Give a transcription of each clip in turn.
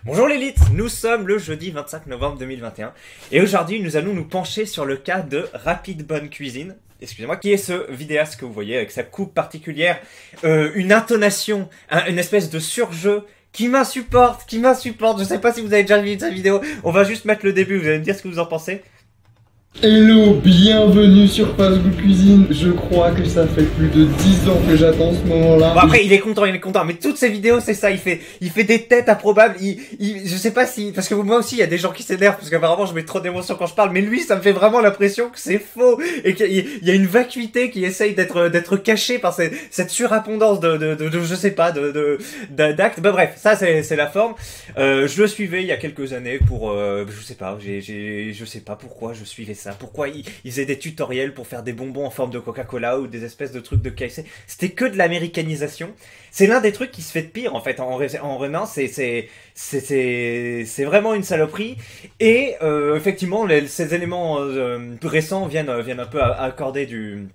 Bonjour l'élite, nous sommes le jeudi 25 novembre 2021 et aujourd'hui nous allons nous pencher sur le cas de Rapid Bonne Cuisine, excusez-moi, qui est ce vidéaste que vous voyez avec sa coupe particulière, une intonation, une espèce de surjeu qui m'insupporte, je sais pas si vous avez déjà vu sa vidéo, on va juste mettre le début, vous allez me dire ce que vous en pensez. Hello, bienvenue sur Fast Good Cuisine. Je crois que ça fait plus de 10 ans que j'attends ce moment-là. Bon après il est content, mais toutes ces vidéos c'est ça, il fait des têtes improbables, je sais pas si, parce que moi aussi il y a des gens qui s'énervent, parce qu'apparemment je mets trop d'émotions quand je parle, mais lui ça me fait vraiment l'impression que c'est faux, et qu'il y a une vacuité qui essaye d'être cachée par cette surabondance de je sais pas, d'actes, bah bref, ça c'est la forme. Je le suivais il y a quelques années pour, je sais pas, je sais pas pourquoi je suivais ça. Pourquoi il faisait des tutoriels pour faire des bonbons en forme de Coca-Cola ou des espèces de trucs de KFC. C'était que de l'américanisation. C'est l'un des trucs qui se fait de pire en fait en renan. C'est vraiment une saloperie. Et effectivement, ces éléments récents viennent un peu accorder du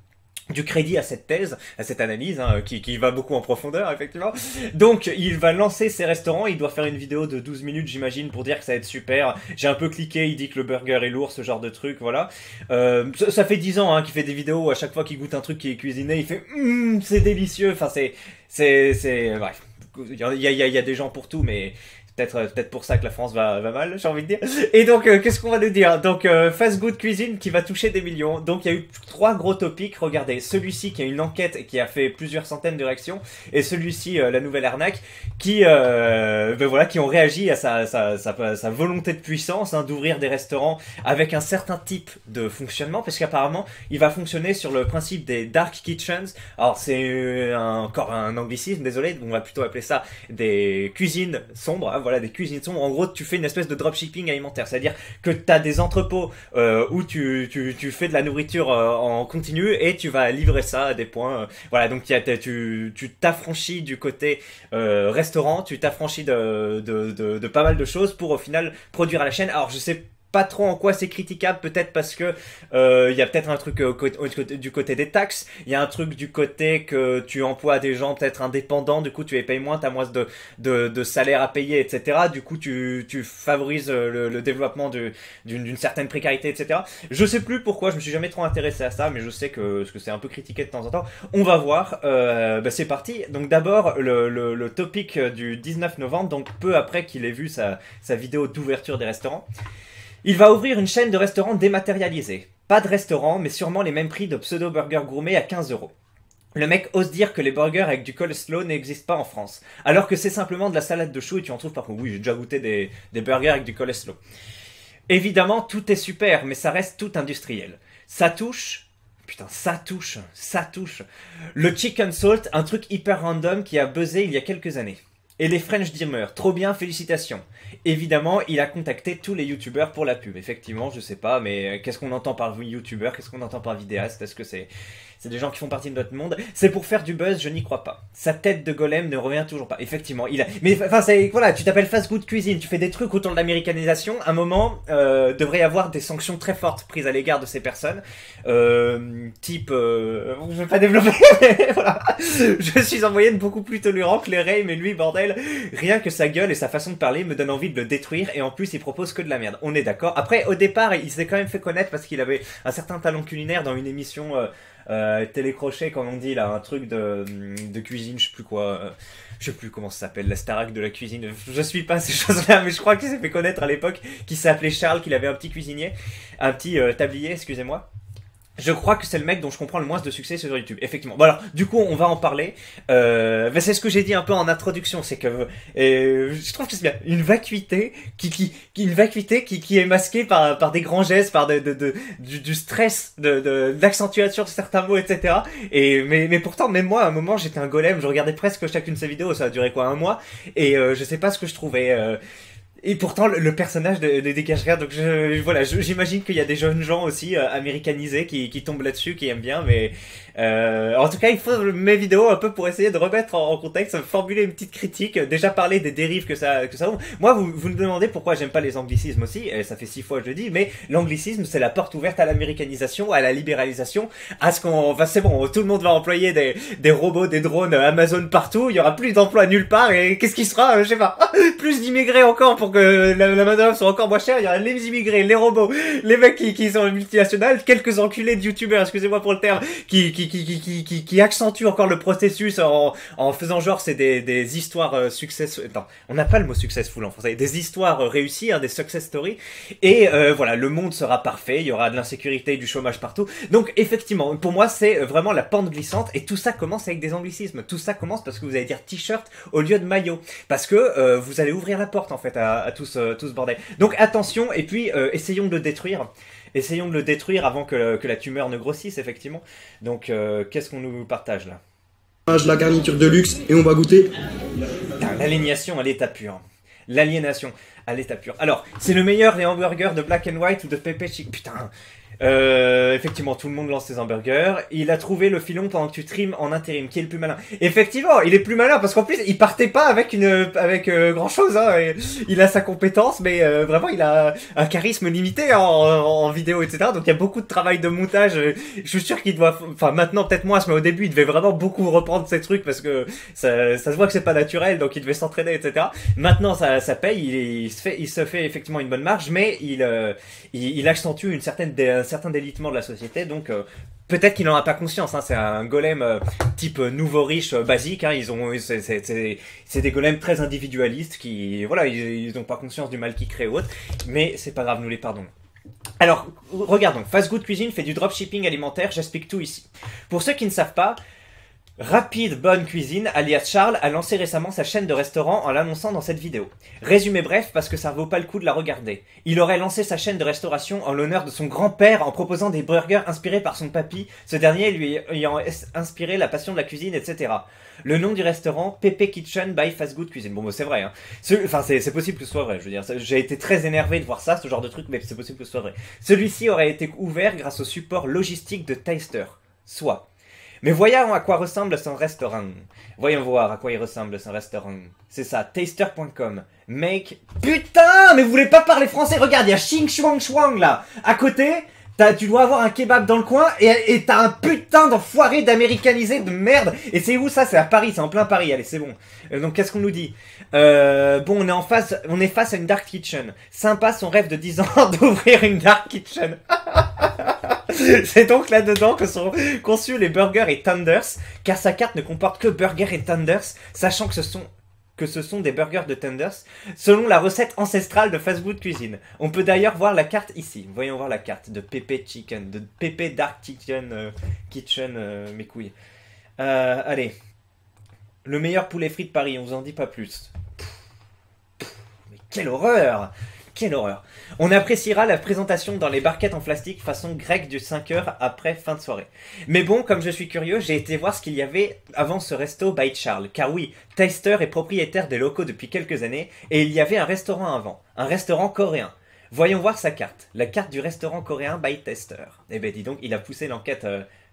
crédit à cette thèse, à cette analyse, hein, qui va beaucoup en profondeur, effectivement. Donc, il va lancer ses restaurants, il doit faire une vidéo de 12 minutes, j'imagine, pour dire que ça va être super. J'ai un peu cliqué, il dit que le burger est lourd, ce genre de truc, voilà. Ça fait 10 ans, hein, qu'il fait des vidéos, à chaque fois qu'il goûte un truc qui est cuisiné, il fait « c'est délicieux », enfin, bref. Il y a des gens pour tout, mais peut-être pour ça que la France va mal, j'ai envie de dire. Et donc, qu'est-ce qu'on va nous dire? Donc, Fast Good Cuisine qui va toucher des millions. Donc, il y a eu 3 gros topics. Regardez, celui-ci qui a une enquête et qui a fait plusieurs centaines de réactions, et celui-ci, la nouvelle arnaque, qui, voilà, qui ont réagi à sa volonté de puissance, hein, d'ouvrir des restaurants avec un certain type de fonctionnement, parce qu'apparemment, il va fonctionner sur le principe des dark kitchens. Alors, c'est encore un anglicisme, désolé, on va plutôt appeler ça des cuisines sombres, hein, voilà, des cuisines sombres. En gros, tu fais une espèce de dropshipping alimentaire, c'est-à-dire que tu as des entrepôts où tu fais de la nourriture en continu et tu vas livrer ça à des points. Voilà, donc tu t'affranchis du côté restaurant, tu t'affranchis de pas mal de choses pour au final produire à la chaîne. Alors, je sais pas trop en quoi c'est critiquable, peut-être parce que il y a peut-être un truc du côté des taxes, il y a un truc du côté que tu emploies des gens peut-être indépendants, du coup tu les payes moins, t'as moins de salaire à payer, etc. Du coup tu favorises le développement d'une certaine précarité, etc. Je sais plus pourquoi, je me suis jamais trop intéressé à ça, mais je sais que c'est un peu critiqué de temps en temps. On va voir, c'est parti. Donc d'abord le topic du 19 novembre, donc peu après qu'il ait vu sa vidéo d'ouverture des restaurants. Il va ouvrir une chaîne de restaurants dématérialisés. Pas de restaurant, mais sûrement les mêmes prix de pseudo-burgers gourmets à 15 €. Le mec ose dire que les burgers avec du coleslaw n'existent pas en France, alors que c'est simplement de la salade de choux et tu en trouves partout. Oui, j'ai déjà goûté des burgers avec du coleslaw. Évidemment, tout est super, mais ça reste tout industriel. Ça touche... Putain, ça touche. Le chicken salt, un truc hyper random qui a buzzé il y a quelques années. Et les French Dreamers, trop bien, félicitations. Évidemment, il a contacté tous les youtubeurs pour la pub. Effectivement, je sais pas, mais qu'est-ce qu'on entend par youtubeur? Qu'est-ce qu'on entend par vidéaste? Est-ce que c'est des gens qui font partie de notre monde? C'est pour faire du buzz, je n'y crois pas. Sa tête de golem ne revient toujours pas. Effectivement, mais enfin, voilà, tu t'appelles Fast Good Cuisine, tu fais des trucs autour de l'américanisation. À un moment, devrait y avoir des sanctions très fortes prises à l'égard de ces personnes. Type, je vais pas développer, mais voilà. Je suis en moyenne beaucoup plus tolérant que les Ray, mais lui, bordel, rien que sa gueule et sa façon de parler me donne envie de le détruire, et en plus il propose que de la merde. On est d'accord. Après, au départ, il s'est quand même fait connaître parce qu'il avait un certain talent culinaire dans une émission télécrochet, comme on dit là, un truc de cuisine, je sais plus quoi, je sais plus comment ça s'appelle, la Starac de la cuisine, je suis pas ces choses-là, mais je crois qu'il s'est fait connaître à l'époque, qu'il s'appelait Charles, qu'il avait un petit cuisinier, un petit tablier, excusez-moi. Je crois que c'est le mec dont je comprends le moins de succès sur YouTube, effectivement. Bon alors, du coup, on va en parler. C'est ce que j'ai dit un peu en introduction, c'est que je trouve que c'est bien une vacuité qui est masquée par des grands gestes, par du stress, d'accentuation de certains mots, etc. Mais pourtant, même moi, à un moment, j'étais un golem, je regardais presque chacune de ses vidéos, ça a duré quoi, un mois, et je sais pas ce que je trouvais. Et pourtant, le personnage ne dégage rien, donc voilà, j'imagine qu'il y a des jeunes gens aussi américanisés qui tombent là-dessus, qui aiment bien, mais en tout cas, il faut mes vidéos un peu pour essayer de remettre en contexte, formuler une petite critique, déjà parler des dérives que ça ouvre. Moi, vous me demandez pourquoi j'aime pas les anglicismes aussi, et ça fait 6 fois que je le dis, mais l'anglicisme, c'est la porte ouverte à l'américanisation, à la libéralisation, à ce qu'on... Enfin, c'est bon, tout le monde va employer des robots, des drones Amazon partout, il y aura plus d'emplois nulle part, et qu'est-ce qui sera, je sais pas, plus d'immigrés encore pour que la main-d'œuvre soit encore moins chère. Il y aura les immigrés, les robots, les mecs qui sont multinationales, quelques enculés de youtubeurs, excusez-moi pour le terme, qui accentuent encore le processus en faisant genre c'est des histoires success. Non, on n'a pas le mot successful en français. Des histoires réussies, des success stories. Et voilà, le monde sera parfait. Il y aura de l'insécurité, du chômage partout. Donc effectivement, pour moi c'est vraiment la pente glissante. Et tout ça commence avec des anglicismes. Tout ça commence parce que vous allez dire t-shirt au lieu de maillot, parce que vous allez ouvrir la porte en fait à tout ce bordel. Donc attention, et puis essayons de le détruire. Essayons de le détruire avant que la tumeur ne grossisse, effectivement. Donc qu'est-ce qu'on nous partage là? La garniture de luxe et on va goûter. L'aliénation à l'état pur. L'aliénation à l'état pur. Alors, c'est le meilleur des hamburgers de Black and White ou de Pepe Chicken. Putain. Effectivement, tout le monde lance ses hamburgers. Il a trouvé le filon pendant que tu trimes en intérim. Qui est le plus malin? Effectivement, il est plus malin parce qu'en plus, il partait pas avec grand chose. Hein. Il a sa compétence, mais vraiment, il a un charisme limité en vidéo, etc. Donc, il y a beaucoup de travail de montage. Je suis sûr qu'il doit, enfin, maintenant peut-être moins, mais au début, il devait vraiment beaucoup reprendre ces trucs parce que ça se voit que c'est pas naturel, donc il devait s'entraîner, etc. Maintenant, ça paye. Il se fait effectivement une bonne marge, mais il accentue un certain délitement de la société, donc peut-être qu'il n'en a pas conscience, hein, c'est un golem type nouveau riche basique, hein, c'est des golems très individualistes qui, voilà, ils n'ont pas conscience du mal qu'ils créent ou autre, mais c'est pas grave, nous les pardonnons. Alors, regardons, Fast Good Cuisine fait du dropshipping alimentaire, j'explique tout ici. Pour ceux qui ne savent pas, Rapide Bonne Cuisine, alias Charles, a lancé récemment sa chaîne de restaurant en l'annonçant dans cette vidéo. Résumé bref, parce que ça vaut pas le coup de la regarder. Il aurait lancé sa chaîne de restauration en l'honneur de son grand-père en proposant des burgers inspirés par son papy, ce dernier lui ayant inspiré la passion de la cuisine, etc. Le nom du restaurant, Pepe Kitchen by Fast Good Cuisine. Bon, c'est vrai, hein. Enfin, c'est possible que ce soit vrai, je veux dire. J'ai été très énervé de voir ça, ce genre de truc, mais c'est possible que ce soit vrai. Celui-ci aurait été ouvert grâce au support logistique de Taster. Soit. Mais voyons à quoi ressemble son restaurant. Voyons voir à quoi il ressemble son restaurant. C'est ça, taster.com. Make... Putain, mais vous voulez pas parler français? Regarde, il y a Xing Shuang Shuang là. À côté, tu dois avoir un kebab dans le coin et t'as un putain d'enfoiré d'américanisé de merde. Et c'est où ça? C'est à Paris, c'est en plein Paris. Allez, c'est bon. Donc qu'est-ce qu'on nous dit? Bon, on est face à une dark kitchen. Sympa son rêve de 10 ans d'ouvrir une dark kitchen. C'est donc là-dedans que sont conçus les burgers et tenders, car sa carte ne comporte que burgers et tenders, sachant que ce sont des burgers de tenders, selon la recette ancestrale de Fast Food Cuisine. On peut d'ailleurs voir la carte ici. Voyons voir la carte de Pepe Chicken, de Pepe Dark Chicken, mes couilles. Allez. Le meilleur poulet frit de Paris, on vous en dit pas plus. Mais quelle horreur! Quelle horreur. On appréciera la présentation dans les barquettes en plastique façon grecque du 5h après fin de soirée. Mais bon, comme je suis curieux, j'ai été voir ce qu'il y avait avant ce resto by Charles. Car oui, Taster est propriétaire des locaux depuis quelques années et il y avait un restaurant avant. Un restaurant coréen. Voyons voir sa carte. La carte du restaurant coréen by Taster. Eh ben dis donc, il a poussé l'enquête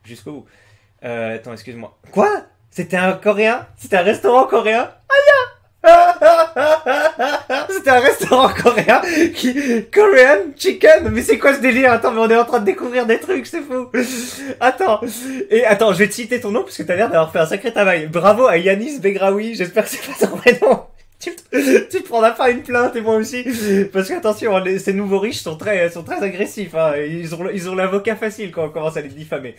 jusqu'au bout. Attends, excuse-moi. Quoi? C'était un coréen? C'était un restaurant coréen? C'était un restaurant coréen Korean Chicken. Mais c'est quoi ce délire? Attends, mais on est en train de découvrir des trucs, c'est fou. Attends, je vais te citer ton nom parce que t'as l'air d'avoir fait un sacré travail. Bravo à Yanis Begraoui, j'espère que c'est pas ton vrai nom. Tu te prendras pas une plainte et moi aussi, parce que attention, ces nouveaux riches sont très agressifs, hein. Ils ont l'avocat facile quand on commence à les diffamer.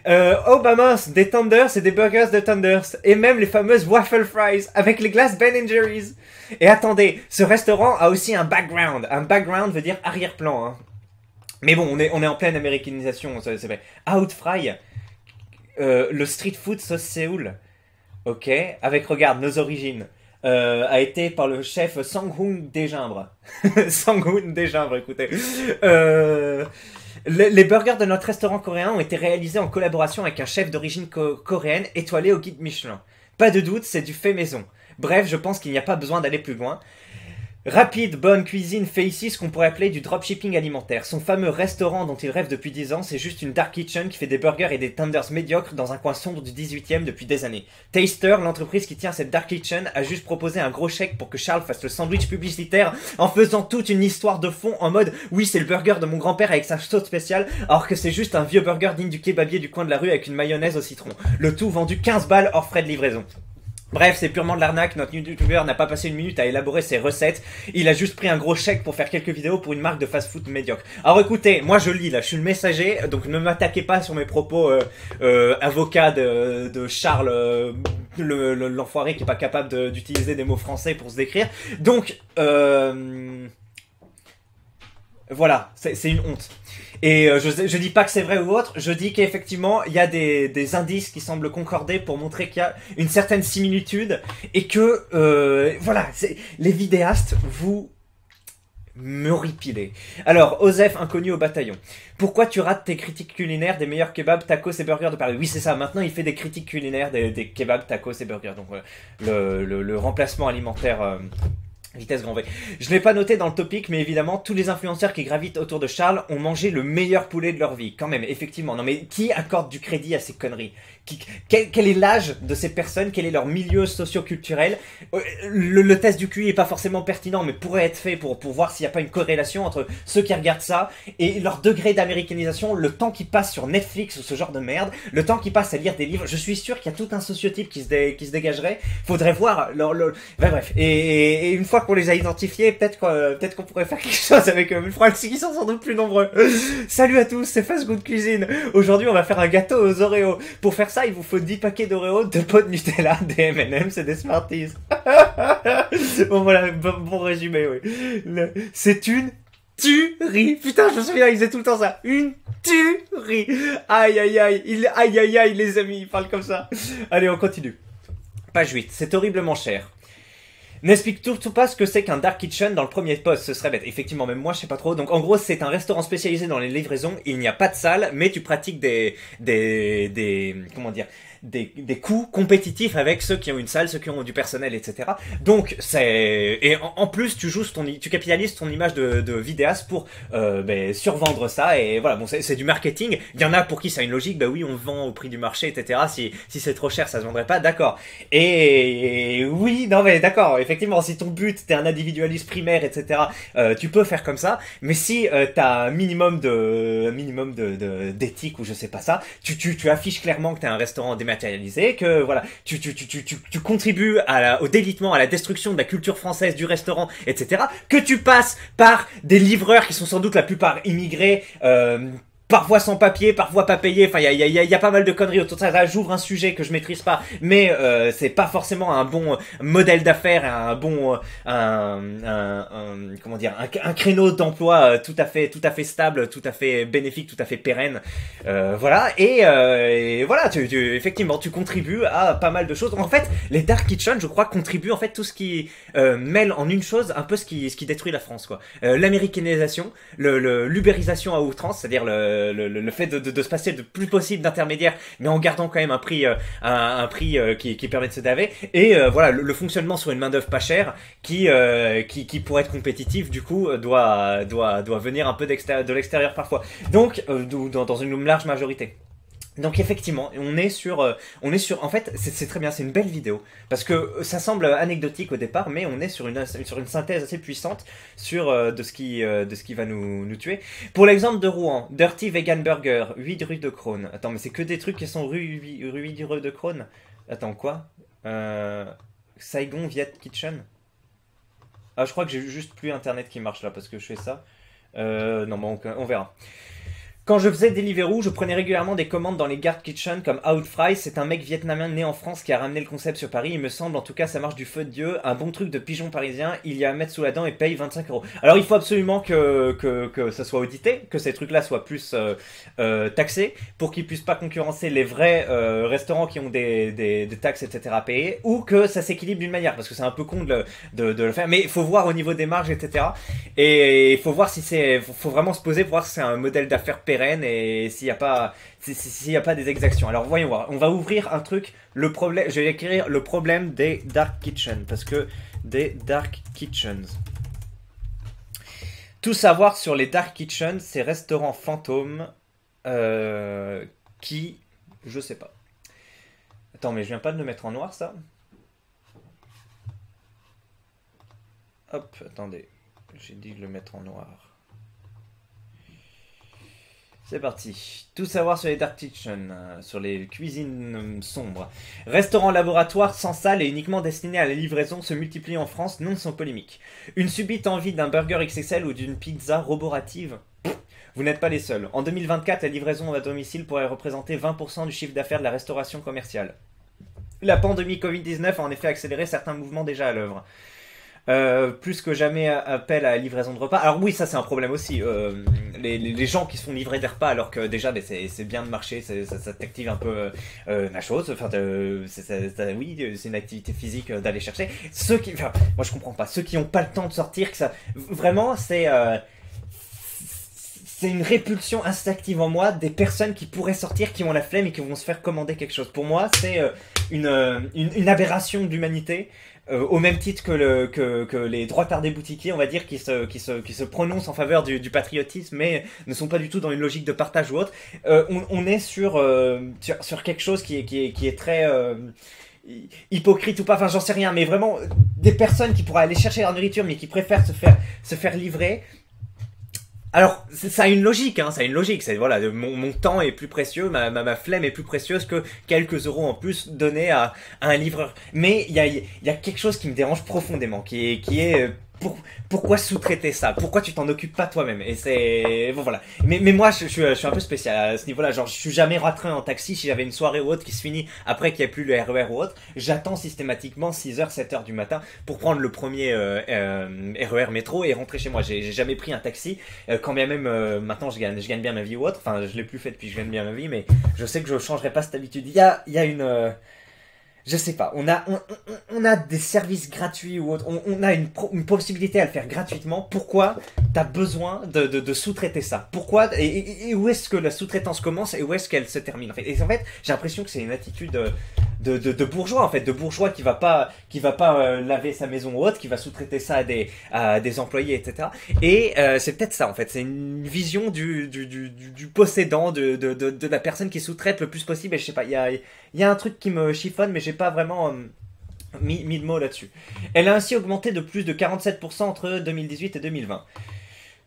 Oh bah mince, des tenders et des burgers de tenders, et même les fameuses waffle fries avec les glaces Ben Jerry's. Et attendez, ce restaurant a aussi un background. Un background veut dire arrière-plan, hein. Mais bon, on est en pleine américanisation, c'est vrai. Outfry, le street food sauce Séoul, ok, avec regarde nos origines. A été par le chef Sang-hoon Desgimbres. Sang-hoon Desgimbres, écoutez. Les burgers de notre restaurant coréen ont été réalisés en collaboration avec un chef d'origine coréenne étoilé au guide Michelin. Pas de doute, c'est du fait maison. Bref, je pense qu'il n'y a pas besoin d'aller plus loin. Rapide, bonne cuisine fait ici ce qu'on pourrait appeler du dropshipping alimentaire. Son fameux restaurant dont il rêve depuis 10 ans, c'est juste une dark kitchen qui fait des burgers et des tenders médiocres dans un coin sombre du 18e depuis des années. Taster, l'entreprise qui tient cette dark kitchen, a juste proposé un gros chèque pour que Charles fasse le sandwich publicitaire en faisant toute une histoire de fond en mode « Oui, c'est le burger de mon grand-père avec sa sauce spéciale », alors que c'est juste un vieux burger digne du kebabier du coin de la rue avec une mayonnaise au citron. Le tout vendu 15 balles hors frais de livraison. Bref, c'est purement de l'arnaque, notre youtubeur n'a pas passé une minute à élaborer ses recettes, il a juste pris un gros chèque pour faire quelques vidéos pour une marque de fast-food médiocre. Alors écoutez, moi je lis là, je suis le messager, donc ne m'attaquez pas sur mes propos avocat de Charles, l'enfoiré qui est pas capable d'utiliser des mots français pour se décrire. Donc, voilà, c'est une honte. Et je dis pas que c'est vrai ou autre, je dis qu'effectivement il y a des indices qui semblent concorder pour montrer qu'il y a une certaine similitude et que voilà, les vidéastes vous m'horripilez. Alors, Osef, inconnu au bataillon. Pourquoi tu rates tes critiques culinaires des meilleurs kebabs, tacos et burgers de Paris? Oui, c'est ça, maintenant il fait des critiques culinaires des kebabs, tacos et burgers. Donc le remplacement alimentaire... Vitesse grand V. Je ne l'ai pas noté dans le topic, mais évidemment, tous les influenceurs qui gravitent autour de Charles ont mangé le meilleur poulet de leur vie. Quand même, effectivement. Non mais, qui accorde du crédit à ces conneries? Quel est l'âge de ces personnes? Quel est leur milieu socio-culturel? Le test du QI est pas forcément pertinent, mais pourrait être fait pour voir s'il n'y a pas une corrélation entre ceux qui regardent ça et leur degré d'américanisation, le temps qu'ils passent sur Netflix ou ce genre de merde, le temps qu'ils passent à lire des livres. Je suis sûr qu'il y a tout un sociotype qui se dégagerait. Faudrait voir bref. Et une fois qu'on les a identifiés, peut-être qu'on pourrait faire quelque chose avec eux. Mais le problème, c'est qu'ils sont sans doute plus nombreux. Salut à tous, c'est Fast Good Cuisine. Aujourd'hui, on va faire un gâteau aux Oreos. Pour faire ça, il vous faut 10 paquets d'Oreos, 2 pots de Nutella, des M&M's et des Smarties. Bon voilà, bon résumé, oui. C'est une tuerie. Putain, je me souviens, ils faisaient tout le temps ça. Une tuerie. Aïe aïe aïe, aïe aïe aïe, les amis, ils parlent comme ça. Allez, on continue. Page 8, c'est horriblement cher. N'explique tout pas ce que c'est qu'un dark kitchen dans le premier post, ce serait bête. Effectivement, même moi je sais pas trop. Donc en gros, c'est un restaurant spécialisé dans les livraisons. Il n'y a pas de salle, mais tu pratiques comment dire, des coûts compétitifs avec ceux qui ont une salle, ceux qui ont du personnel, etc. Donc c'est, et en plus tu tu capitalises ton image de vidéaste pour survendre ça, et voilà. Bon, c'est du marketing. Il y en a pour qui ça a une logique. Bah oui, on vend au prix du marché, etc. Si c'est trop cher, ça se vendrait pas. D'accord. Et oui, non mais d'accord. Effectivement, si ton but t'es un individualiste primaire, etc. Tu peux faire comme ça. Mais si t'as un minimum d'éthique ou je sais pas ça, tu affiches clairement que t'es un restaurant dématérialisé, que voilà, tu contribues au délitement, à la destruction de la culture française du restaurant, etc. Que tu passes par des livreurs qui sont sans doute la plupart immigrés, parfois sans papier, parfois pas payé. Enfin, il y a pas mal de conneries autour de ça. Là, j'ouvre un sujet que je maîtrise pas, mais c'est pas forcément un bon modèle d'affaires, un bon, comment dire, un créneau d'emploi tout à fait stable, tout à fait bénéfique, tout à fait pérenne. Voilà. Et voilà, effectivement, tu contribues à pas mal de choses. En fait, les dark kitchen, je crois, contribuent en fait tout ce qui mêle en une chose un peu ce qui détruit la France, quoi. L'américanisation, l'ubérisation à outrance, c'est-à-dire le fait de se passer le plus possible d'intermédiaires, mais en gardant quand même un prix qui permet de se daver, et voilà, le fonctionnement sur une main d'œuvre pas chère qui pour être compétitif du coup doit venir un peu de l'extérieur parfois, donc dans une large majorité. Donc effectivement, on est sur en fait, c'est très bien, c'est une belle vidéo, parce que ça semble anecdotique au départ, mais on est sur une synthèse assez puissante de ce qui va nous tuer. Pour l'exemple de Rouen, Dirty Vegan Burger, 8 rue de Crône. Attends, mais c'est que des trucs qui sont rue 8 rue de Crône. Attends, quoi? Saigon Viet Kitchen. Ah, je crois que j'ai juste plus internet qui marche là, parce que je fais ça. Non, bon, on verra. Quand je faisais Deliveroo, je prenais régulièrement des commandes dans les dark kitchen comme Outfry. C'est un mec vietnamien né en France qui a ramené le concept sur Paris. Il me semble, en tout cas, ça marche du feu de Dieu. Un bon truc de pigeon parisien. Il y a à mettre sous la dent et paye 25 €. Alors, il faut absolument que ça soit audité, que ces trucs-là soient plus taxés pour qu'ils puissent pas concurrencer les vrais restaurants qui ont des taxes, etc. à payer, ou que ça s'équilibre d'une manière, parce que c'est un peu con de le faire. Mais il faut voir au niveau des marges, etc. Et il faut voir si faut vraiment se poser pour voir si c'est un modèle d'affaires pérenne et s'il n'y a pas des exactions. Alors voyons voir, on va ouvrir un truc, je vais écrire le problème des dark kitchen, parce que des dark kitchens, Tout savoir sur les Dark Kitchen, ces restaurants fantômes qui... Je sais pas. Attends, mais je viens pas de le mettre en noir, ça? Hop, attendez. J'ai dit de le mettre en noir. C'est parti. Tout savoir sur les Dark Kitchen, sur les cuisines sombres. Restaurants laboratoires sans salle et uniquement destinés à la livraison se multiplient en France, non sans polémique. Une subite envie d'un burger XXL ou d'une pizza roborative? Vous n'êtes pas les seuls. En 2024, la livraison à domicile pourrait représenter 20% du chiffre d'affaires de la restauration commerciale. La pandémie Covid-19 a en effet accéléré certains mouvements déjà à l'œuvre. Plus que jamais appel à la livraison de repas. Alors oui, ça c'est un problème aussi. Les gens qui se font livrer des repas alors que déjà c'est bien de marcher, ça t'active un peu la chose. Enfin, oui, c'est une activité physique d'aller chercher. Moi je comprends pas. Ceux qui n'ont pas le temps de sortir, que ça vraiment c'est une répulsion instinctive en moi des personnes qui pourraient sortir, qui ont la flemme et qui vont se faire commander quelque chose. Pour moi, c'est une aberration d'humanité. Au même titre que les droitards des boutiquiers, on va dire, qui se prononcent en faveur du patriotisme, mais ne sont pas du tout dans une logique de partage ou autre. On est sur quelque chose qui est très hypocrite ou pas, enfin j'en sais rien, mais vraiment des personnes qui pourraient aller chercher leur nourriture, mais qui préfèrent se faire livrer. Alors, ça a une logique, hein, ça a une logique. C'est voilà, mon temps est plus précieux, ma flemme est plus précieuse que quelques euros en plus donnés à un livreur. Mais il y a quelque chose qui me dérange profondément, qui est pourquoi sous-traiter ça? Pourquoi tu t'en occupes pas toi-même? Et c'est bon, voilà. Mais moi je suis un peu spécial à ce niveau-là. Genre je suis jamais rentré en taxi si j'avais une soirée ou autre qui se finit après qu'il n'y a plus le RER ou autre. J'attends systématiquement 6h, 7h du matin pour prendre le premier RER métro et rentrer chez moi. J'ai jamais pris un taxi, quand bien même maintenant je gagne bien ma vie ou autre. Enfin je l'ai plus fait depuis que je gagne bien ma vie, mais je sais que je changerai pas cette habitude. Il y a une je sais pas, on a des services gratuits ou autre, on a une possibilité à le faire gratuitement. Pourquoi t'as besoin de sous-traiter ça? Pourquoi et où est-ce que la sous-traitance commence et où est-ce qu'elle se termine en fait? Et en fait, j'ai l'impression que c'est une attitude de bourgeois en fait, de bourgeois qui va pas laver sa maison ou autre, qui va sous-traiter ça à des employés, etc. Et c'est peut-être ça en fait, c'est une vision du possédant, de la personne qui sous-traite le plus possible. Et je sais pas, il y a un truc qui me chiffonne, mais j'ai pas vraiment mis de mots là-dessus. Elle a ainsi augmenté de plus de 47% entre 2018 et 2020.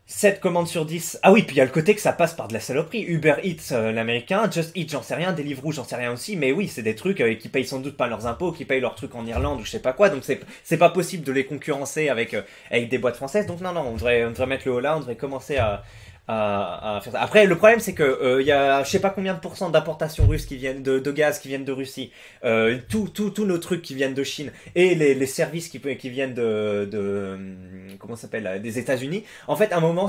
7 commandes sur 10. Ah oui, puis il y a le côté que ça passe par de la saloperie. Uber Eats, l'américain, Just Eat, j'en sais rien, Deliveroo, j'en sais rien aussi, mais oui, c'est des trucs qui payent sans doute pas leurs impôts, qui payent leurs trucs en Irlande ou je sais pas quoi, donc c'est pas possible de les concurrencer avec des boîtes françaises. Donc non, on devrait mettre le haut là, on devrait commencer à faire ça. Après, le problème, c'est que y a je sais pas combien de pourcents d'importations russes qui viennent de gaz qui viennent de Russie, tous nos trucs qui viennent de Chine et les services qui viennent de comment ça s'appelle, des États-Unis. En fait, à un moment,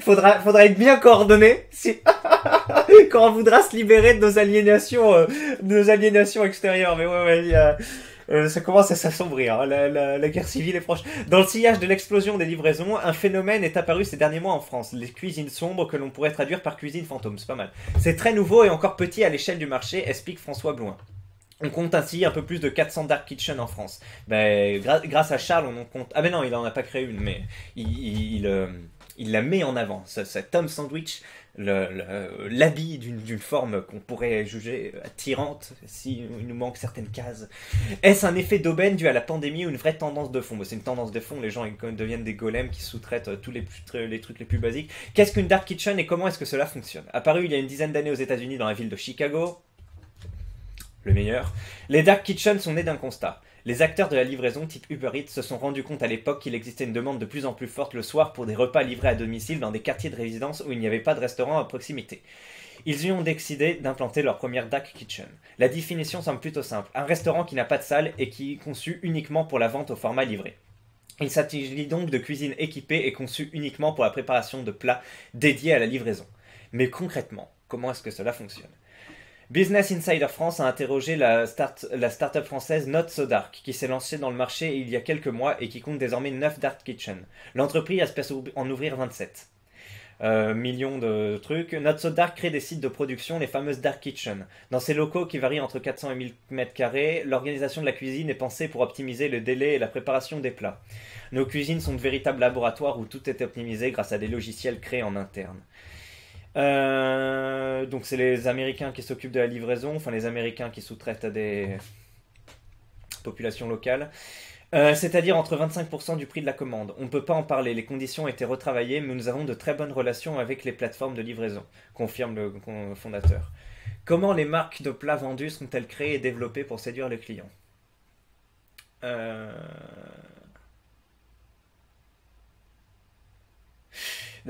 faudra être bien coordonné si quand on voudra se libérer de nos aliénations extérieures. Mais ouais, il y a ça commence à s'assombrir, hein. La guerre civile est proche. Dans le sillage de l'explosion des livraisons, un phénomène est apparu ces derniers mois en France. Les cuisines sombres que l'on pourrait traduire par cuisine fantôme, c'est pas mal. C'est très nouveau et encore petit à l'échelle du marché, explique François Blouin. On compte ainsi un peu plus de 400 Dark Kitchen en France. Ben, grâce à Charles, on en compte... Ah ben non, il en a pas créé une, mais il la met en avant. Cet homme sandwich l'habit d'une forme qu'on pourrait juger attirante si il nous manque certaines cases. Est-ce un effet d'aubaine dû à la pandémie ou une vraie tendance de fond? C'est une tendance de fond, les gens ils deviennent des golems qui sous-traitent tous les trucs les plus basiques. Qu'est-ce qu'une Dark Kitchen et comment est-ce que cela fonctionne? Apparu il y a une dizaine d'années aux États-Unis dans la ville de Chicago, le meilleur, les Dark Kitchen sont nés d'un constat. Les acteurs de la livraison type Uber Eats se sont rendus compte à l'époque qu'il existait une demande de plus en plus forte le soir pour des repas livrés à domicile dans des quartiers de résidence où il n'y avait pas de restaurant à proximité. Ils y ont décidé d'implanter leur première Dark Kitchen. La définition semble plutôt simple. Un restaurant qui n'a pas de salle et qui est conçu uniquement pour la vente au format livré. Il s'agit donc de cuisine équipée et conçue uniquement pour la préparation de plats dédiés à la livraison. Mais concrètement, comment est-ce que cela fonctionne? Business Insider France a interrogé la start-up française Not So Dark, qui s'est lancée dans le marché il y a quelques mois et qui compte désormais 9 Dark Kitchen. L'entreprise espère en ouvrir 27. millions de trucs. Not So Dark crée des sites de production, les fameuses Dark Kitchen. Dans ces locaux qui varient entre 400 et 1000 mètres carrés, l'organisation de la cuisine est pensée pour optimiser le délai et la préparation des plats. Nos cuisines sont de véritables laboratoires où tout est optimisé grâce à des logiciels créés en interne. Donc c'est les Américains qui s'occupent de la livraison, enfin les Américains qui sous-traitent à des populations locales. C'est-à-dire entre 25% du prix de la commande. On ne peut pas en parler, les conditions ont été retravaillées, mais nous avons de très bonnes relations avec les plateformes de livraison, confirme le fondateur. Comment les marques de plats vendus sont-elles créées et développées pour séduire les clients?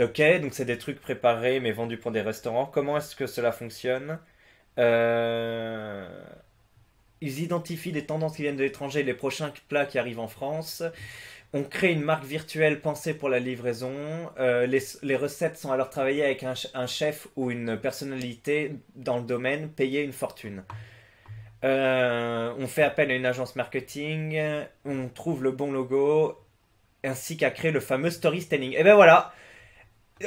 Ok, donc c'est des trucs préparés mais vendus pour des restaurants. Comment est-ce que cela fonctionne? Euh, Ils identifient les tendances qui viennent de l'étranger et les prochains plats qui arrivent en France. On crée une marque virtuelle pensée pour la livraison. Les recettes sont alors travaillées avec un chef ou une personnalité dans le domaine, payé une fortune. On fait appel à une agence marketing. On trouve le bon logo, ainsi qu'à créer le fameux storytelling. Et ben voilà.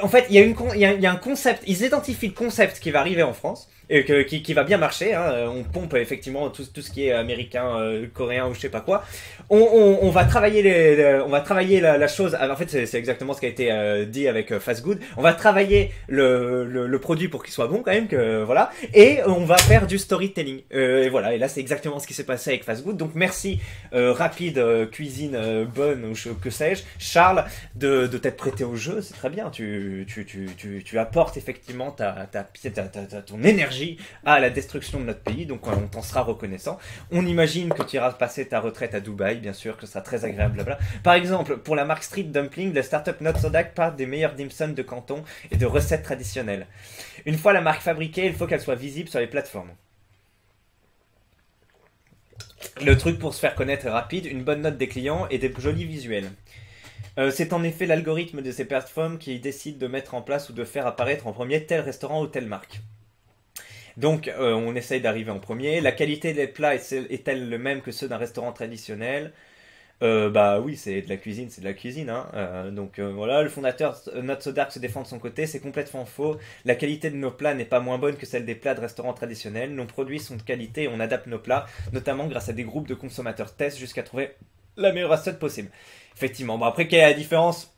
En fait, il y a un concept. Ils identifient le concept qui va arriver en France et qui va bien marcher. Hein. On pompe effectivement tout ce qui est américain, coréen ou je sais pas quoi. On va travailler on va travailler la chose. En fait, c'est exactement ce qui a été dit avec Fast Good. On va travailler le produit pour qu'il soit bon quand même, que voilà. Et on va faire du storytelling. Et voilà. Et là, c'est exactement ce qui s'est passé avec Fast Good. Donc merci Rapide Cuisine Bonne ou que sais-je, Charles, de t'être prêté au jeu. C'est très bien. Tu apportes effectivement ton énergie à la destruction de notre pays, donc on t'en sera reconnaissant. On imagine que tu iras passer ta retraite à Dubaï, bien sûr, que ce sera très agréable, blabla. Par exemple, pour la marque Street Dumpling, la startup Not So Dark part des meilleurs dim sum de Canton et de recettes traditionnelles. Une fois la marque fabriquée, il faut qu'elle soit visible sur les plateformes. Le truc pour se faire connaître est rapide, une bonne note des clients et des jolis visuels. C'est en effet l'algorithme de ces plateformes qui décide de mettre en place ou de faire apparaître en premier tel restaurant ou telle marque. Donc on essaye d'arriver en premier. La qualité des plats est-elle le même que ceux d'un restaurant traditionnel? Bah oui, c'est de la cuisine, c'est de la cuisine. Hein. Donc voilà, le fondateur Not So Dark se défend de son côté, c'est complètement faux. La qualité de nos plats n'est pas moins bonne que celle des plats de restaurants traditionnels. Nos produits sont de qualité et on adapte nos plats, notamment grâce à des groupes de consommateurs tests jusqu'à trouver la meilleure recette possible. Effectivement. Bon après, quelle est la différence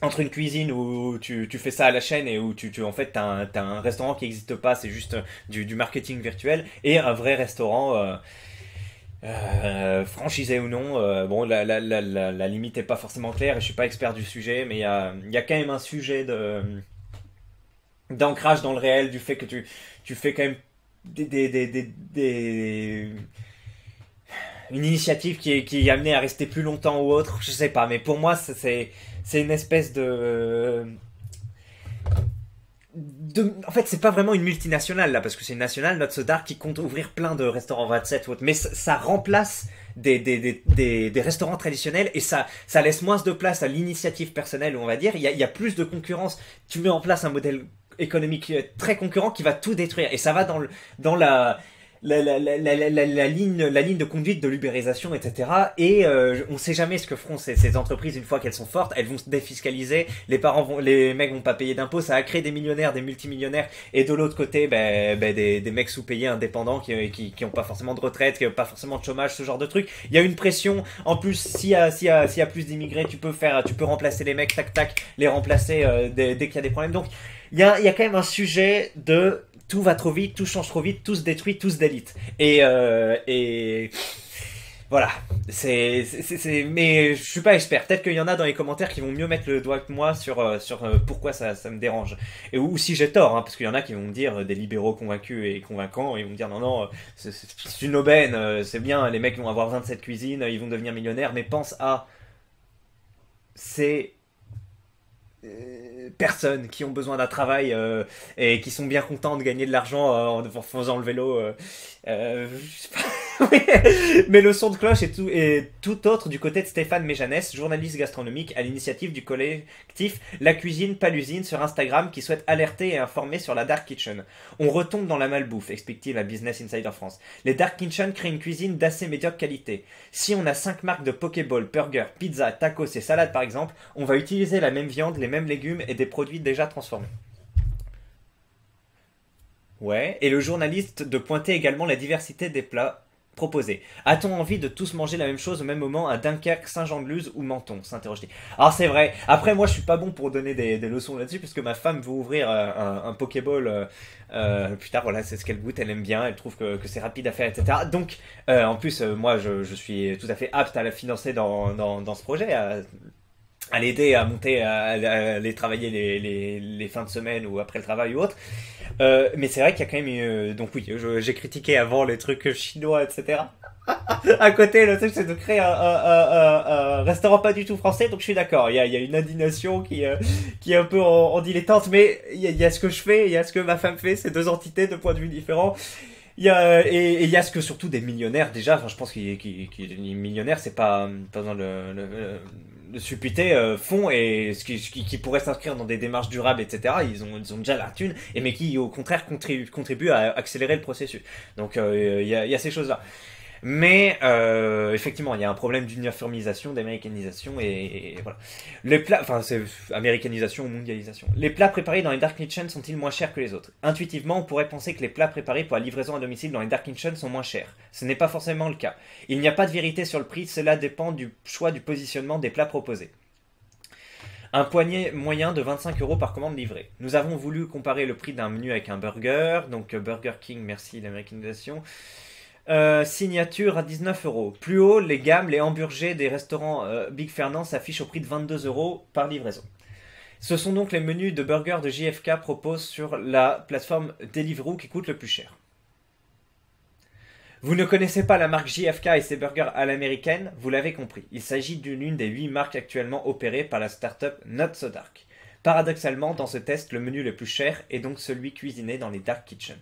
entre une cuisine où tu fais ça à la chaîne et où en fait t'as un restaurant qui n'existe pas, c'est juste du marketing virtuel, et un vrai restaurant franchisé ou non. Bon, la limite est pas forcément claire et je suis pas expert du sujet, mais il y a quand même un sujet d'ancrage dans le réel, du fait que tu fais quand même une initiative qui est amenée à rester plus longtemps ou autre, je sais pas, mais pour moi c'est une espèce en fait, c'est pas vraiment une multinationale là, parce que c'est une nationale, Not So Dark, qui compte ouvrir plein de restaurants 27 ou autres, mais ça remplace des restaurants traditionnels, et ça laisse moins de place à l'initiative personnelle, on va dire. Il y a plus de concurrence. Tu mets en place un modèle économique très concurrent qui va tout détruire, et ça va dans la ligne de conduite de l'ubérisation, etc. Et on sait jamais ce que feront ces entreprises une fois qu'elles sont fortes. Elles vont se défiscaliser, les mecs vont pas payer d'impôts, ça va créer des millionnaires, des multimillionnaires, et de l'autre côté, des mecs sous-payés indépendants qui ont pas forcément de retraite, qui ont pas forcément de chômage, ce genre de truc. Il y a une pression. En plus, s'il y a plus d'immigrés, tu peux remplacer les mecs, tac tac, les remplacer dès qu'il y a des problèmes. Donc il y a quand même un sujet de tout va trop vite, tout change trop vite, tout se détruit, tout se délite. Et voilà. Mais je suis pas expert. Peut-être qu'il y en a dans les commentaires qui vont mieux mettre le doigt que moi sur pourquoi ça me dérange. Ou si j'ai tort, hein, parce qu'il y en a qui vont me dire, des libéraux convaincus et convaincants, ils vont me dire non, c'est une aubaine, c'est bien, les mecs vont avoir 27 cuisines, ils vont devenir millionnaires, mais pense à ces personnes qui ont besoin d'un travail et qui sont bien contents de gagner de l'argent en faisant le vélo. Je sais pas. Oui, mais le son de cloche est tout autre du côté de Stéphane Méjanès, journaliste gastronomique à l'initiative du collectif La Cuisine pas l'usine sur Instagram qui souhaite alerter et informer sur la Dark Kitchen. On retombe dans la malbouffe, explique-t-il à Business Insider France. Les Dark Kitchen créent une cuisine d'assez médiocre qualité. Si on a 5 marques de Pokéball, burger, pizza, tacos et salades par exemple, on va utiliser la même viande, les mêmes légumes et des produits déjà transformés. Ouais, et le journaliste de pointer également la diversité des plats proposés. A-t-on envie de tous manger la même chose au même moment à Dunkerque, Saint-Jean-de-Luz ou Menton, s'interroge-t-il. Alors c'est vrai, après moi je suis pas bon pour donner des leçons là-dessus, parce que ma femme veut ouvrir un Pokéball plus tard, voilà, c'est ce qu'elle goûte, elle aime bien, elle trouve que c'est rapide à faire, etc. Donc, en plus, moi je suis tout à fait apte à la financer dans ce projet, à l'aider à monter, à aller travailler les fins de semaine ou après le travail ou autre. Mais c'est vrai qu'il y a quand même donc oui, j'ai critiqué avant les trucs chinois, etc. À côté, le truc c'est de créer un restaurant pas du tout français, donc je suis d'accord. Il y a une indignation qui est un peu en dilettante, mais il y a ce que je fais, il y a ce que ma femme fait, c'est deux entités, deux points de vue différents. Et il y a ce que surtout des millionnaires déjà, enfin je pense qu'il millionnaires c'est pas dans le supputer font et qui pourraient s'inscrire dans des démarches durables, etc. Ils ont déjà la thune et mais qui au contraire contribuent à accélérer le processus. Donc il y a ces choses là. Mais effectivement, il y a un problème d'uniformisation, d'américanisation et voilà. Les plats, enfin c'est américanisation ou mondialisation. Les plats préparés dans les dark kitchens sont-ils moins chers que les autres? Intuitivement, on pourrait penser que les plats préparés pour la livraison à domicile dans les dark kitchens sont moins chers. Ce n'est pas forcément le cas. Il n'y a pas de vérité sur le prix, cela dépend du choix du positionnement des plats proposés. Un poignet moyen de 25 € par commande livrée. Nous avons voulu comparer le prix d'un menu avec un burger, donc Burger King, merci l'américanisation. Signature à 19 €. Plus haut, les gammes, les hamburgers des restaurants Big Fernand s'affichent au prix de 22 € par livraison. Ce sont donc les menus de burgers de JFK proposés sur la plateforme Deliveroo qui coûtent le plus cher. Vous ne connaissez pas la marque JFK et ses burgers à l'américaine? Vous l'avez compris. Il s'agit d'une des 8 marques actuellement opérées par la start-up Not So Dark. Paradoxalement, dans ce test, le menu le plus cher est donc celui cuisiné dans les dark kitchens.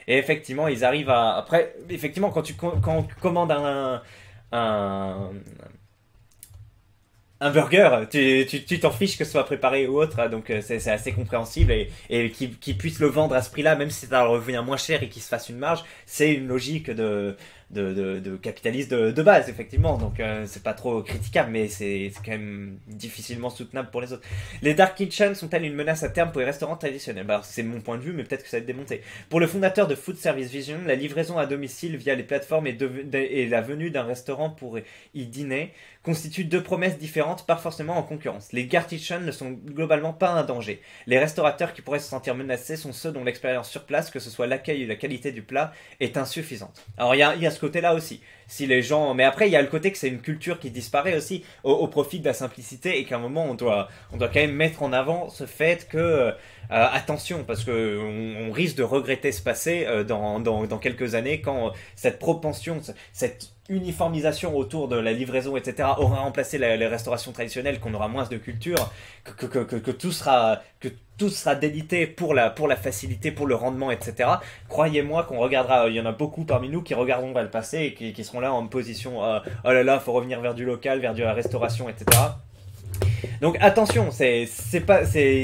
Et effectivement, ils arrivent à... Après, effectivement, quand on commande un burger, tu t'en fiches que ce soit préparé ou autre, donc c'est assez compréhensible et qu'ils puissent le vendre à ce prix-là, même si ça revient moins cher et qu'ils se fassent une marge, c'est une logique de capitaliste de base, effectivement, donc c'est pas trop critiquable, mais c'est quand même difficilement soutenable pour les autres. Les dark kitchens sont-elles une menace à terme pour les restaurants traditionnels? Bah, c'est mon point de vue, mais peut-être que ça va être démonté. Pour le fondateur de Food Service Vision, la livraison à domicile via les plateformes et la venue d'un restaurant pour y dîner constituent deux promesses différentes, pas forcément en concurrence. Les dark kitchens ne sont globalement pas un danger. Les restaurateurs qui pourraient se sentir menacés sont ceux dont l'expérience sur place, que ce soit l'accueil ou la qualité du plat, est insuffisante. Alors il y a ce côté-là aussi. Si les gens, mais après il y a le côté que c'est une culture qui disparaît aussi au profit de la simplicité et qu'à un moment on doit quand même mettre en avant ce fait que attention, parce que on risque de regretter ce passé dans quelques années quand cette propension, cette uniformisation autour de la livraison, etc., aura remplacé les restaurations traditionnelles, qu'on aura moins de culture, que tout sera délité pour la facilité, pour le rendement, etc. Croyez-moi qu'on regardera, il y en a beaucoup parmi nous qui regarderont vers le passé et qui seront là en position oh là là, faut revenir vers du local, vers de la restauration, etc. Donc attention, il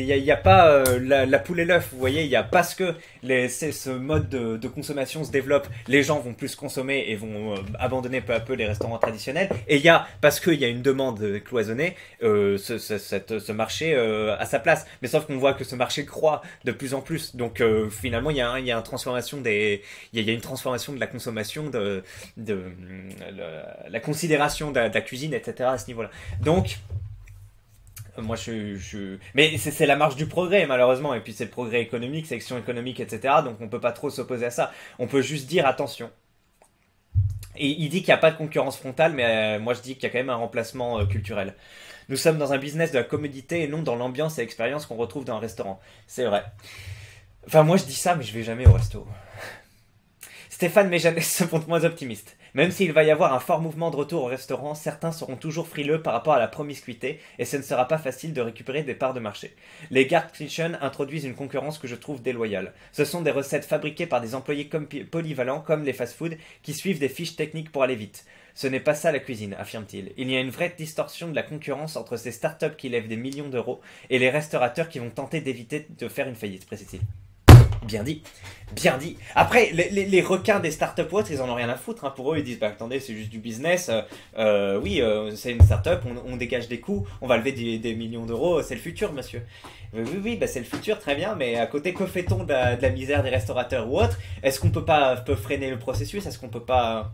y a pas la poule et l'œuf, vous voyez, il y a parce que ce mode de consommation se développe, les gens vont plus consommer et vont abandonner peu à peu les restaurants traditionnels, et il y a parce qu'il y a une demande cloisonnée, ce marché à sa place. Mais sauf qu'on voit que ce marché croît de plus en plus, donc finalement il y a une transformation il y a une transformation de la consommation, la considération de la cuisine, etc. à ce niveau-là. Donc moi, mais c'est la marche du progrès, malheureusement. Et puis, c'est le progrès économique, sélection économique, etc. Donc, on peut pas trop s'opposer à ça. On peut juste dire attention. Et il dit qu'il n'y a pas de concurrence frontale, mais moi, je dis qu'il y a quand même un remplacement culturel. Nous sommes dans un business de la commodité et non dans l'ambiance et l'expérience qu'on retrouve dans un restaurant. C'est vrai. Enfin, moi, je dis ça, mais je vais jamais au resto. Stéphane Méjanès se montre moins optimiste. Même s'il va y avoir un fort mouvement de retour au restaurant, certains seront toujours frileux par rapport à la promiscuité et ce ne sera pas facile de récupérer des parts de marché. Les Dark Kitchen introduisent une concurrence que je trouve déloyale. Ce sont des recettes fabriquées par des employés polyvalents comme les fast-food qui suivent des fiches techniques pour aller vite. Ce n'est pas ça la cuisine, affirme-t-il. Il y a une vraie distorsion de la concurrence entre ces startups qui lèvent des millions d'euros et les restaurateurs qui vont tenter d'éviter de faire une faillite, précise-t-il. Bien dit, bien dit. Après, les requins des startups autres, ils en ont rien à foutre. Hein. Pour eux, ils disent, bah attendez, c'est juste du business. Oui, c'est une startup, on dégage des coûts, on va lever des millions d'euros, c'est le futur, monsieur. Oui, bah c'est le futur, très bien, mais à côté, que fait-on de la misère des restaurateurs ou autres? Est-ce qu'on peut freiner le processus? Est-ce qu'on peut pas...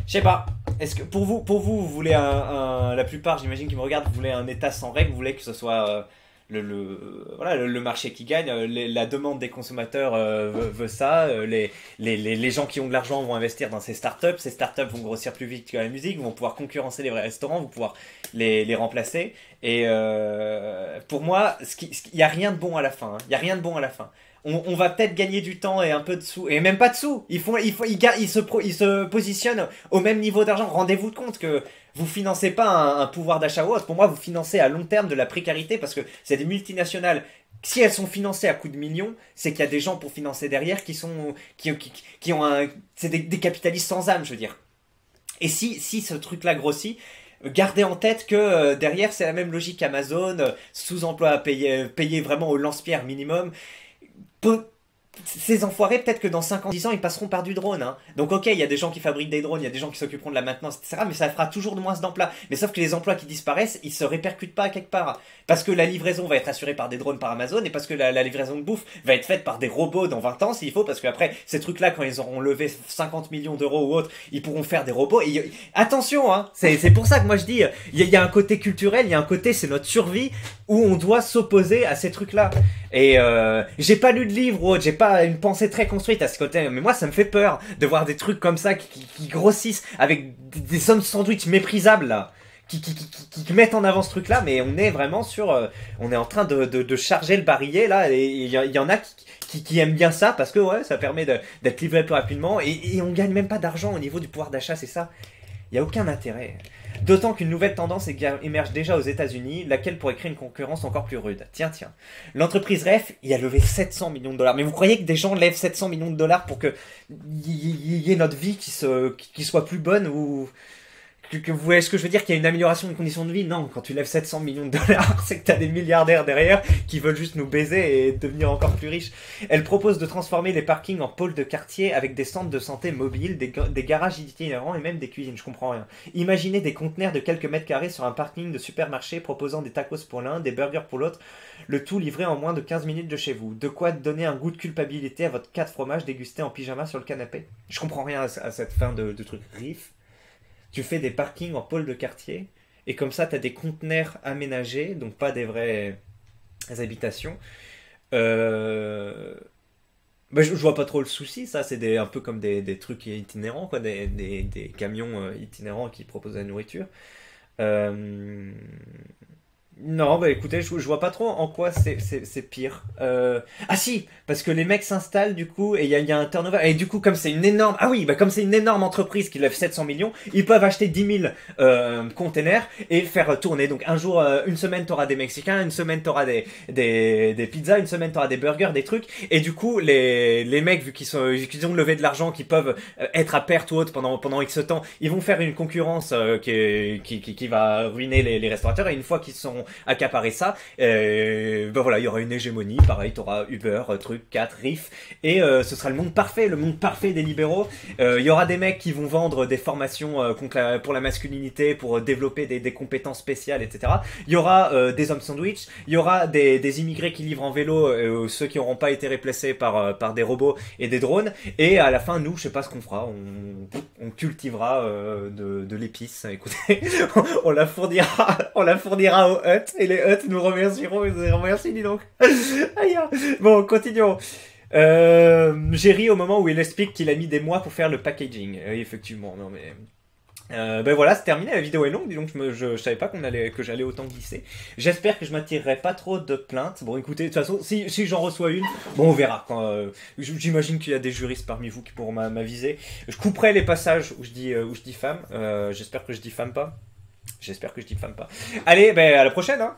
Je sais pas. Est-ce que pour vous voulez la plupart, j'imagine qui me regardent, vous voulez un État sans règles, vous voulez que ce soit... le marché qui gagne, la demande des consommateurs veut ça, les gens qui ont de l'argent vont investir dans ces startups vont grossir plus vite que la musique, vont pouvoir concurrencer les vrais restaurants, vont pouvoir les remplacer, et pour moi, il n'y a rien de bon à la fin, il y a rien de bon à la fin. On va peut-être gagner du temps et un peu de sous, et même pas de sous. Ils se positionnent au même niveau d'argent. Rendez-vous compte que vous financez pas un pouvoir d'achat ou autre. Pour moi, vous financez à long terme de la précarité parce que c'est des multinationales. Si elles sont financées à coups de millions, c'est qu'il y a des gens pour financer derrière qui ont c'est des capitalistes sans âme, je veux dire. Et si ce truc-là grossit, gardez en tête que derrière, c'est la même logique qu'Amazon, sous-emploi à payer vraiment au lance-pierre minimum. Ces enfoirés, peut-être que dans 5 ans, 10 ans, ils passeront par du drone. Hein. Donc ok, il y a des gens qui fabriquent des drones, il y a des gens qui s'occuperont de la maintenance, etc. Mais ça fera toujours de moins d'emplois. Mais sauf que les emplois qui disparaissent, ils se répercutent pas à quelque part. Parce que la livraison va être assurée par des drones par Amazon, et parce que la livraison de bouffe va être faite par des robots dans 20 ans, s'il faut, parce qu'après, ces trucs-là, quand ils auront levé 50 millions d'euros ou autre, ils pourront faire des robots. Et attention, hein, c'est pour ça que moi je dis, il y a un côté culturel, il y a un côté, c'est notre survie, où on doit s'opposer à ces trucs-là. Et j'ai pas lu de livre ou autre, j'ai pas une pensée très construite à ce côté, mais moi ça me fait peur de voir des trucs comme ça qui grossissent avec des sommes de sandwich méprisables là, qui mettent en avant ce truc là, mais on est vraiment on est en train de charger le barillet là, et il y en a qui aiment bien ça parce que ouais, ça permet d'être livré plus rapidement, et on gagne même pas d'argent au niveau du pouvoir d'achat, c'est ça. Il y a aucun intérêt. D'autant qu'une nouvelle tendance émerge déjà aux États-Unis, laquelle pourrait créer une concurrence encore plus rude. Tiens. L'entreprise REF, il a levé 700 millions de dollars. Mais vous croyez que des gens lèvent 700 millions de dollars pour que y ait notre vie qui soit plus bonne, ou vous voyez ce que je veux dire, qu'il y a une amélioration des conditions de vie? Non, quand tu lèves 700 millions de dollars, c'est que t'as des milliardaires derrière qui veulent juste nous baiser et devenir encore plus riches. Elle propose de transformer les parkings en pôles de quartier avec des centres de santé mobiles, des garages itinérants et même des cuisines. Je comprends rien. Imaginez des conteneurs de quelques mètres carrés sur un parking de supermarché proposant des tacos pour l'un, des burgers pour l'autre, le tout livré en moins de 15 minutes de chez vous. De quoi donner un goût de culpabilité à votre 4 fromages dégusté en pyjama sur le canapé. Je comprends rien à cette fin de truc riff. Tu fais des parkings en pôle de quartier, et comme ça, tu as des conteneurs aménagés, donc pas des vraies habitations. Je vois pas trop le souci, ça, c'est un peu comme des trucs itinérants, quoi, des camions itinérants qui proposent la nourriture. Non, bah écoutez, je vois pas trop en quoi c'est pire. Ah si, parce que les mecs s'installent du coup, et il y a un turnover. Et du coup, comme c'est une énorme... Ah oui, bah comme c'est une énorme entreprise qui lève 700 millions, ils peuvent acheter 10 000 containers et faire tourner. Donc un jour, une semaine t'auras des Mexicains, une semaine t'auras des pizzas, une semaine t'auras des burgers, des trucs. Et du coup, les mecs, vu qu'ils ont levé de l'argent, qui peuvent être à perte ou autre pendant X temps, ils vont faire une concurrence qui va ruiner les restaurateurs. Et une fois qu'ils sont accaparer ça, ben voilà, il y aura une hégémonie, pareil, t'auras Uber, truc, 4, Riff, et ce sera le monde parfait des libéraux. Il y aura des mecs qui vont vendre des formations pour la masculinité, pour développer des compétences spéciales, etc. Il y aura des hommes sandwich, il y aura des immigrés qui livrent en vélo, ceux qui n'auront pas été remplacés par des robots et des drones, et à la fin, nous, je sais pas ce qu'on fera, on cultivera de l'épice, écoutez, on la fournira aux huts, et les huts nous remercieront, ils nous remercient, dis donc. Aïe. Bon, continuons. J'ai ri au moment où il explique qu'il a mis des mois pour faire le packaging. Oui, effectivement, non mais... Ben voilà, c'est terminé, la vidéo est longue, dis donc je savais pas que j'allais autant glisser. J'espère que je m'attirerai pas trop de plaintes. Bon écoutez, de toute façon, si j'en reçois une, bon on verra. J'imagine qu'il y a des juristes parmi vous qui pourront m'aviser. Je couperai les passages où je dis femme. J'espère que je dis femme pas. J'espère que je dis femme pas. Allez, ben à la prochaine hein.